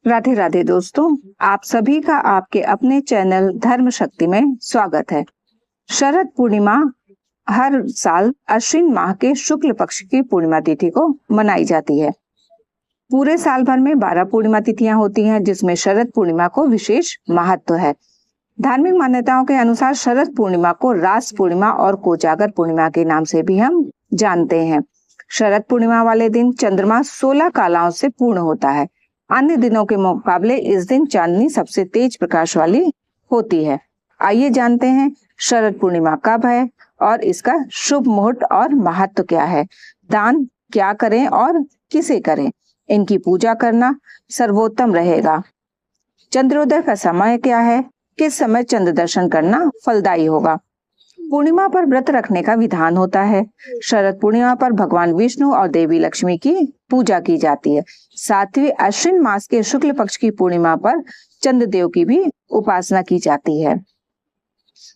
राधे राधे दोस्तों, आप सभी का आपके अपने चैनल धर्म शक्ति में स्वागत है। शरद पूर्णिमा हर साल अश्विन माह के शुक्ल पक्ष की पूर्णिमा तिथि को मनाई जाती है। पूरे साल भर में 12 पूर्णिमा तिथियां होती हैं, जिसमें शरद पूर्णिमा को विशेष महत्व है। धार्मिक मान्यताओं के अनुसार शरद पूर्णिमा को रास पूर्णिमा और कोजागर पूर्णिमा के नाम से भी हम जानते हैं। शरद पूर्णिमा वाले दिन चंद्रमा 16 कलाओं से पूर्ण होता है। अन्य दिनों के मुकाबले इस दिन चांदनी सबसे तेज प्रकाश वाली होती है। आइए जानते हैं शरद पूर्णिमा कब है और इसका शुभ मुहूर्त और महत्व क्या है। दान क्या करें और किसे करें, इनकी पूजा करना सर्वोत्तम रहेगा। चंद्रोदय का समय क्या है, किस समय चंद्र दर्शन करना फलदायी होगा। पूर्णिमा पर व्रत रखने का विधान होता है। शरद पूर्णिमा पर भगवान विष्णु और देवी लक्ष्मी की पूजा की जाती है। सातवें अश्विन मास के शुक्ल पक्ष की पूर्णिमा पर चंद्रदेव की भी उपासना की जाती है।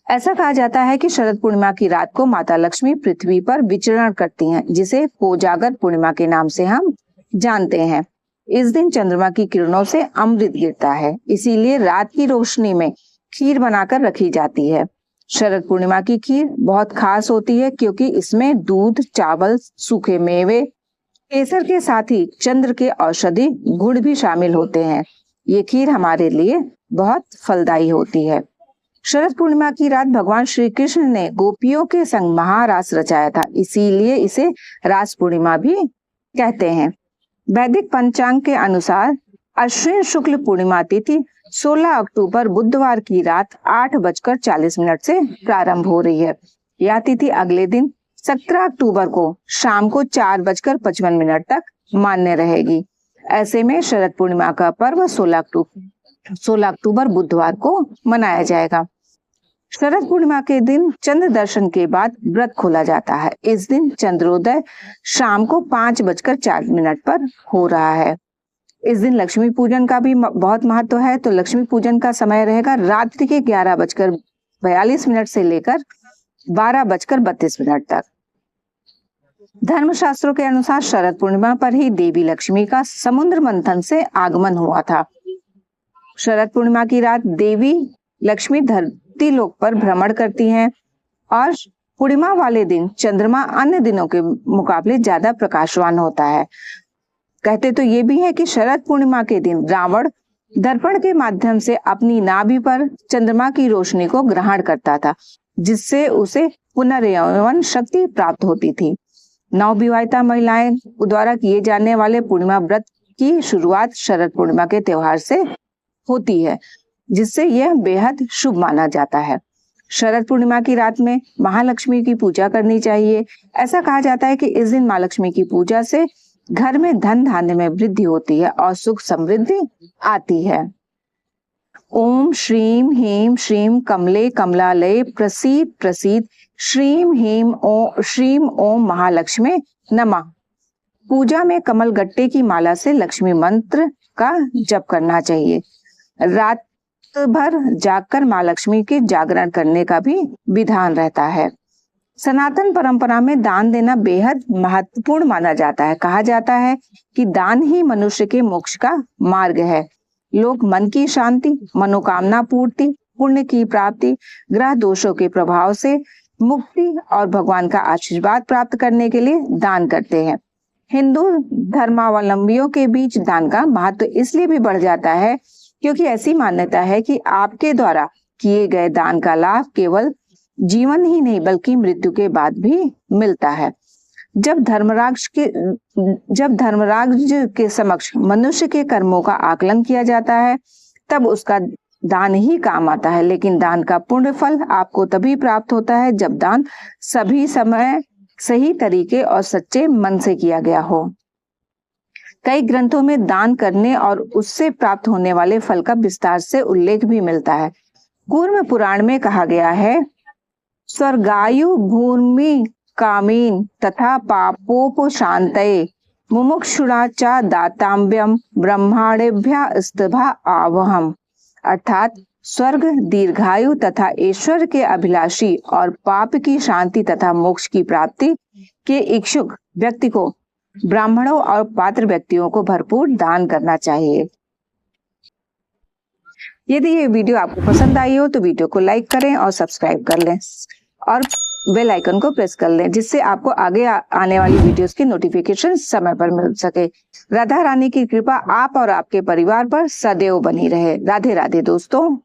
ऐसा कहा जाता है कि शरद पूर्णिमा की रात को माता लक्ष्मी पृथ्वी पर विचरण करती हैं, जिसे कोजागर पूर्णिमा के नाम से हम जानते हैं। इस दिन चंद्रमा की किरणों से अमृत गिरता है, इसीलिए रात की रोशनी में खीर बनाकर रखी जाती है। शरद पूर्णिमा की खीर बहुत खास होती है, क्योंकि इसमें दूध, चावल, सूखे मेवे, केसर के साथ ही चंद्र के औषधि गुण भी शामिल होते हैं। ये खीर हमारे लिए बहुत फलदायी होती है। शरद पूर्णिमा की रात भगवान श्री कृष्ण ने गोपियों के संग महारास रचाया था, इसीलिए इसे रास पूर्णिमा भी कहते हैं। वैदिक पंचांग के अनुसार अश्विन शुक्ल पूर्णिमा तिथि 16 अक्टूबर बुधवार की रात 8:40 से प्रारंभ हो रही है। यह तिथि अगले दिन 17 अक्टूबर को शाम को 4:55 तक मान्य रहेगी। ऐसे में शरद पूर्णिमा का पर्व 16 अक्टूबर बुधवार को मनाया जाएगा। शरद पूर्णिमा के दिन चंद्र दर्शन के बाद व्रत खोला जाता है। इस दिन चंद्रोदय शाम को 5:04 पर हो रहा है। इस दिन लक्ष्मी पूजन का भी बहुत महत्व है। तो लक्ष्मी पूजन का समय रहेगा रात्रि के 11:42 से लेकर 12:32 तक। धर्मशास्त्रों के अनुसार शरद पूर्णिमा पर ही देवी लक्ष्मी का समुद्र मंथन से आगमन हुआ था। शरद पूर्णिमा की रात देवी लक्ष्मी धरती लोक पर भ्रमण करती हैं और पूर्णिमा वाले दिन चंद्रमा अन्य दिनों के मुकाबले ज्यादा प्रकाशवान होता है। कहते तो ये भी है कि शरद पूर्णिमा के दिन रावण दर्पण के माध्यम से अपनी नाभि पर चंद्रमा की रोशनी को ग्रहण करता था, जिससे उसे पुनर्यौवन शक्ति प्राप्त होती थी। नवविवाहिता महिलाएं द्वारा किए जाने वाले पूर्णिमा व्रत की शुरुआत शरद पूर्णिमा के त्योहार से होती है, जिससे यह बेहद शुभ माना जाता है। शरद पूर्णिमा की रात में महालक्ष्मी की पूजा करनी चाहिए। ऐसा कहा जाता है कि इस दिन माँ लक्ष्मी की पूजा से घर में धन धान्य में वृद्धि होती है और सुख समृद्धि आती है। ओम श्रीम ह्रीम श्रीम कमले कमलालय प्रसीद प्रसीद श्रीम ओम महालक्ष्मी नमः। पूजा में कमल गट्टे की माला से लक्ष्मी मंत्र का जप करना चाहिए। रात भर जागकर माँ लक्ष्मी के जागरण करने का भी विधान रहता है। सनातन परंपरा में दान देना बेहद महत्वपूर्ण माना जाता है। कहा जाता है कि दान ही मनुष्य के मोक्ष का मार्ग है। लोग मन की शांति, मनोकामना पूर्ति, पुण्य की प्राप्ति, ग्रह दोषों के प्रभाव से मुक्ति और भगवान का आशीर्वाद प्राप्त करने के लिए दान करते हैं। हिंदू धर्मावलंबियों के बीच दान का महत्व इसलिए भी बढ़ जाता है, क्योंकि ऐसी मान्यता है कि आपके द्वारा किए गए दान का लाभ केवल जीवन ही नहीं बल्कि मृत्यु के बाद भी मिलता है। जब धर्मराज के समक्ष मनुष्य के कर्मों का आकलन किया जाता है, तब उसका दान ही काम आता है। लेकिन दान का पुण्य फल आपको तभी प्राप्त होता है जब दान सभी समय सही तरीके और सच्चे मन से किया गया हो। कई ग्रंथों में दान करने और उससे प्राप्त होने वाले फल का विस्तार से उल्लेख भी मिलता है। कूर्म पुराण में कहा गया है, स्वर्गायु भूमि कामीन तथा पापोपशांतये मुमुक्षुणा च दाताम्यम ब्रह्माणेभ्य स्तभा आवहम। अर्थात स्वर्ग, दीर्घायु तथा ईश्वर के अभिलाषी और पाप की शांति तथा मोक्ष की प्राप्ति के इच्छुक व्यक्ति को ब्राह्मणों और पात्र व्यक्तियों को भरपूर दान करना चाहिए। यदि ये वीडियो आपको पसंद आई हो तो वीडियो को लाइक करें और सब्सक्राइब कर लें और बेल आइकन को प्रेस कर लें, जिससे आपको आगे आने वाली वीडियोस की नोटिफिकेशन समय पर मिल सके। राधा रानी की कृपा आप और आपके परिवार पर सदैव बनी रहे। राधे राधे दोस्तों।